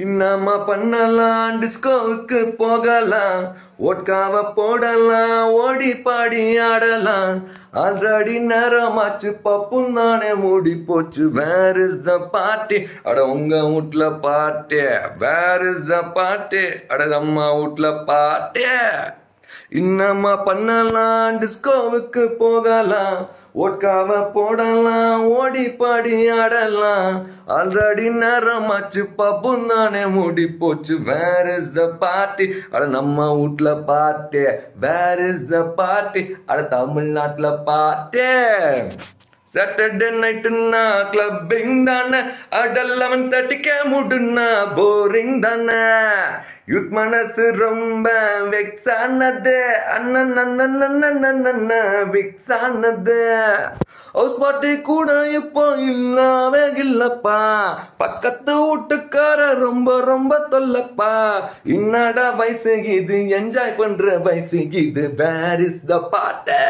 இன்னமா பண்ணலாம், டிஸ்கோவுக்கு போகலாம், ஓட்காவ போடலாம், ஓடி பாடி ஆடலாம். ஆல்ரெடி நேரமாச்சு, பப்பும் தானே மூடி போச்சு. Where is the party? அட உங்க வீட்ல party. Where is the party? அட அம்மா வீட்ல பார்ட்டி. இன்னமா பண்ணலாம், டிஸ்கோவுக்கு போகலாம், ஓட்காவ போடலாம், ஓடி பாடி ஆடலாம். ஆல்ரெடி நேரமாச்சு, பப்பும் தானே மூடி போச்சு. Where is the party? அட நம்ம வீட்ல party. Where is the party? அட தமிழ்நாட்டுல பார்ட்டி. சாட்டர்டே நைட்டுன்னா கிளப்பிங் தானே, அட 11:30 முடுனா போரிங் தானே. யூத் மனசு ரொம்ப வெக்ஸ் ஆனது, அண்ணன் விக்ஸ் ஆனது. ஹவுஸ் பார்ட்டி கூட இப்போ இல்லாவே இல்லப்பா, பக்கத்து வீட்டுக்கார ரொம்ப ரொம்ப தொல்லப்பா. என்னடா வயசு இது, என்ஜாய் பண்ற வயசு இது. Where is the party?